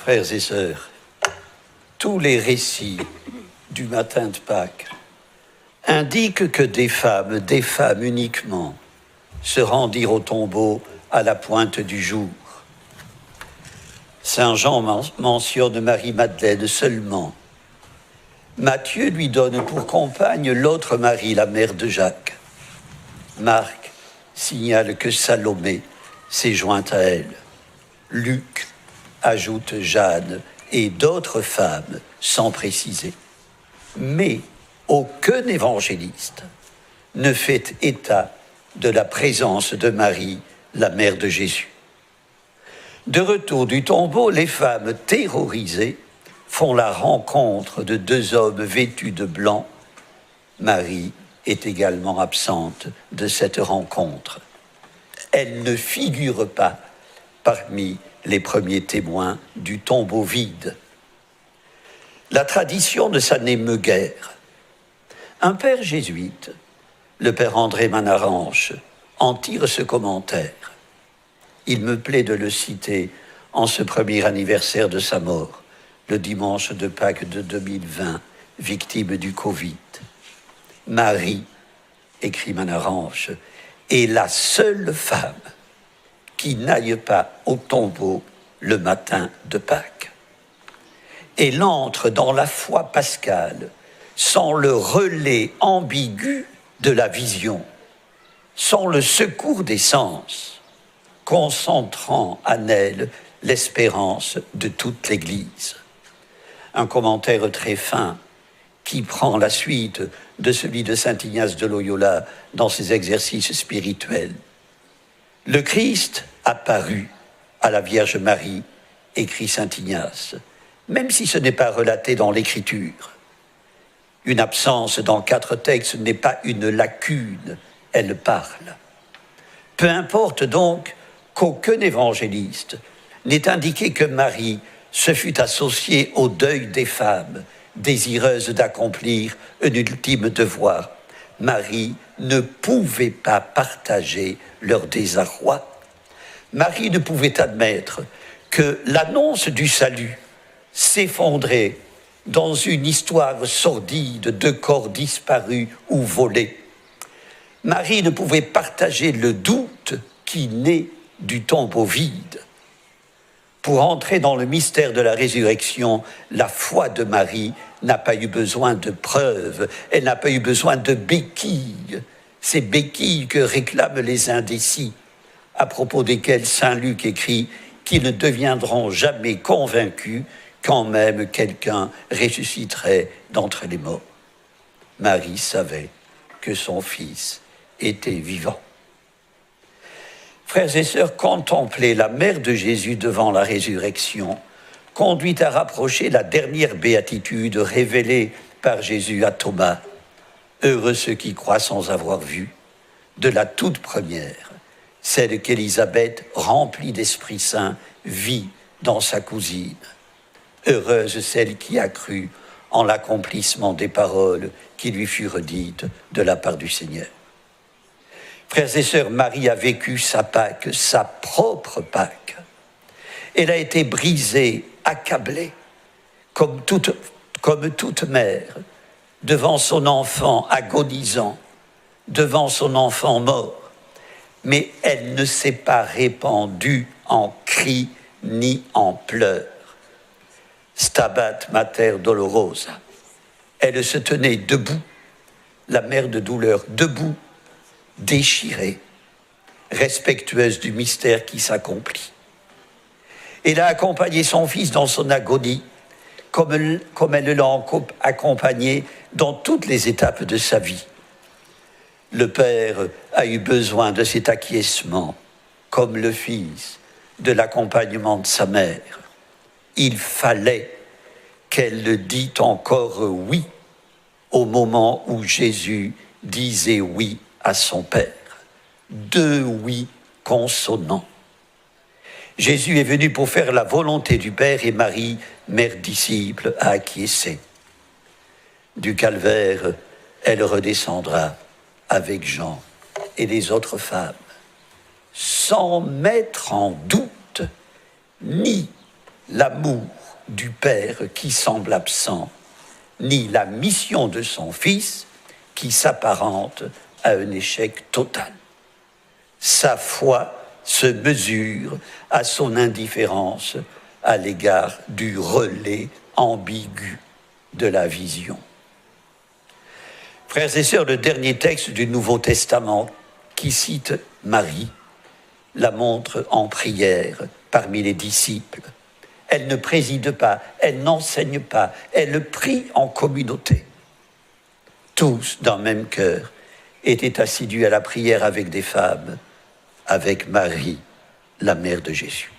Frères et sœurs, tous les récits du matin de Pâques indiquent que des femmes uniquement, se rendirent au tombeau à la pointe du jour. Saint Jean mentionne Marie-Madeleine seulement. Matthieu lui donne pour compagne l'autre Marie, la mère de Jacques. Marc signale que Salomé s'est jointe à elle. Luc ajoute Jeanne et d'autres femmes sans préciser. Mais aucun évangéliste ne fait état de la présence de Marie, la mère de Jésus. De retour du tombeau, les femmes terrorisées font la rencontre de deux hommes vêtus de blanc. Marie est également absente de cette rencontre. Elle ne figure pas parmi les premiers témoins du tombeau vide. La tradition ne s'en émeut guère. Un père jésuite, le père André Manaranche, en tire ce commentaire. Il me plaît de le citer en ce premier anniversaire de sa mort, le dimanche de Pâques de 2020, victime du Covid. Marie, écrit Manaranche, est la seule femme qui n'aille pas au tombeau le matin de Pâques. Elle entre dans la foi pascale sans le relais ambigu de la vision, sans le secours des sens, concentrant en elle l'espérance de toute l'Église. Un commentaire très fin qui prend la suite de celui de saint Ignace de Loyola dans ses exercices spirituels. Le Christ apparut à la Vierge Marie, écrit saint Ignace, même si ce n'est pas relaté dans l'Écriture. Une absence dans 4 textes n'est pas une lacune, elle parle. Peu importe donc qu'aucun évangéliste n'ait indiqué que Marie se fût associée au deuil des femmes, désireuses d'accomplir un ultime devoir. Marie ne pouvait pas partager leur désarroi. Marie ne pouvait admettre que l'annonce du salut s'effondrait dans une histoire sordide de corps disparus ou volés. Marie ne pouvait partager le doute qui naît du tombeau vide. Pour entrer dans le mystère de la résurrection, la foi de Marie n'a pas eu besoin de preuves, elle n'a pas eu besoin de béquilles, ces béquilles que réclament les indécis, à propos desquels saint Luc écrit qu'ils ne deviendront jamais convaincus quand même quelqu'un ressusciterait d'entre les morts. Marie savait que son fils était vivant. Frères et sœurs, contempler la mère de Jésus devant la résurrection conduit à rapprocher la dernière béatitude révélée par Jésus à Thomas. Heureux ceux qui croient sans avoir vu, de la toute première, celle qu'Élisabeth, remplie d'Esprit Saint, vit dans sa cousine. Heureuse celle qui a cru en l'accomplissement des paroles qui lui furent dites de la part du Seigneur. Frères et sœurs, Marie a vécu sa Pâque, sa propre Pâque. Elle a été brisée, accablée, comme toute mère, devant son enfant agonisant, devant son enfant mort. Mais elle ne s'est pas répandue en cris ni en pleurs. Stabat mater dolorosa. Elle se tenait debout, la mère de douleur, debout, déchirée, respectueuse du mystère qui s'accomplit. Elle a accompagné son fils dans son agonie, comme elle l'a accompagné dans toutes les étapes de sa vie. Le Père a eu besoin de cet acquiescement, comme le Fils de l'accompagnement de sa mère. Il fallait qu'elle dît encore oui au moment où Jésus disait oui à son Père. 2 oui consonants. Jésus est venu pour faire la volonté du Père et Marie, mère disciple, a acquiescé. Du calvaire, elle redescendra avec Jean et les autres femmes, sans mettre en doute ni l'amour du Père qui semble absent, ni la mission de son Fils qui s'apparente à un échec total. Sa foi se mesure à son indifférence à l'égard du relais ambigu de la vision. Frères et sœurs, le dernier texte du Nouveau Testament qui cite Marie la montre en prière parmi les disciples. Elle ne préside pas, elle n'enseigne pas, elle prie en communauté. Tous, d'un même cœur, étaient assidus à la prière avec des femmes, avec Marie, la mère de Jésus.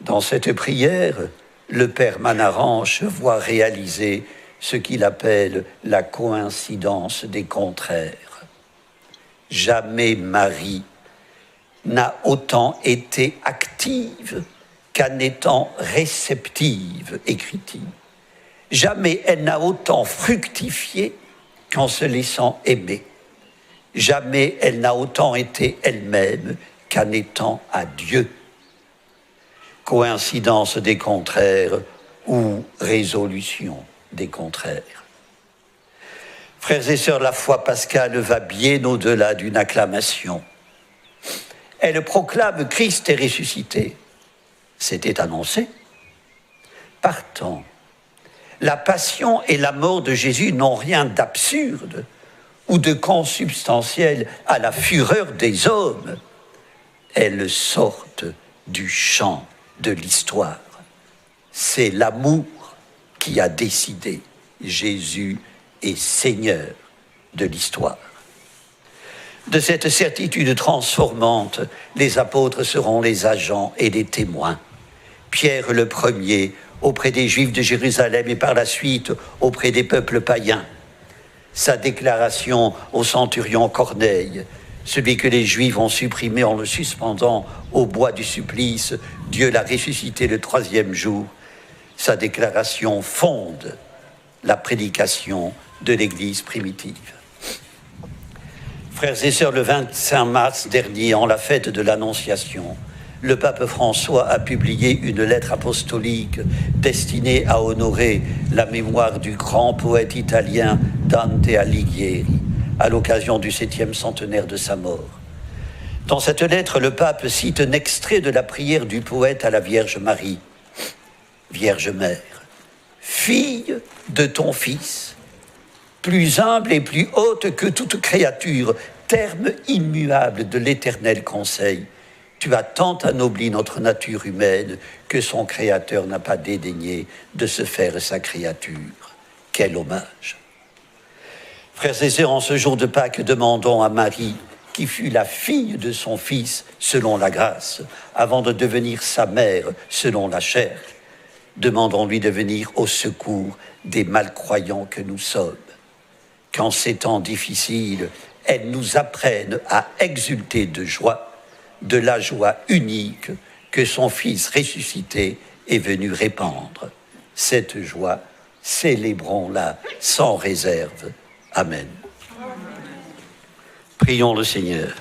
Dans cette prière, le Père Manaranche voit réaliser ce qu'il appelle la coïncidence des contraires. Jamais Marie n'a autant été active qu'en étant réceptive, écrit-il. Jamais elle n'a autant fructifié qu'en se laissant aimer. Jamais elle n'a autant été elle-même qu'en étant à Dieu. Coïncidence des contraires ou résolution des contraires. Frères et sœurs, la foi pascale va bien au-delà d'une acclamation. Elle proclame Christ est ressuscité. C'était annoncé. Partant, la passion et la mort de Jésus n'ont rien d'absurde ou de consubstantiel à la fureur des hommes. Elles sortent du champ de l'histoire. C'est l'amour qui a décidé. Jésus est Seigneur de l'histoire. De cette certitude transformante, les apôtres seront les agents et les témoins. Pierre le premier, auprès des Juifs de Jérusalem et par la suite auprès des peuples païens. Sa déclaration au centurion Corneille, celui que les Juifs ont supprimé en le suspendant au bois du supplice, Dieu l'a ressuscité le 3e jour. Sa déclaration fonde la prédication de l'Église primitive. Frères et sœurs, le 25 mars dernier, en la fête de l'Annonciation, le pape François a publié une lettre apostolique destinée à honorer la mémoire du grand poète italien Dante Alighieri, à l'occasion du 7e centenaire de sa mort. Dans cette lettre, le pape cite un extrait de la prière du poète à la Vierge Marie. Vierge Mère, fille de ton Fils, plus humble et plus haute que toute créature, terme immuable de l'éternel conseil, tu as tant anobli notre nature humaine que son Créateur n'a pas dédaigné de se faire sa créature. Quel hommage! Frères et sœurs, en ce jour de Pâques, demandons à Marie, qui fut la fille de son Fils selon la grâce, avant de devenir sa mère selon la chair, demandons-lui de venir au secours des malcroyants que nous sommes. Qu'en ces temps difficiles, elle nous apprenne à exulter de joie, de la joie unique que son Fils ressuscité est venu répandre. Cette joie, célébrons-la sans réserve. Amen. Prions le Seigneur.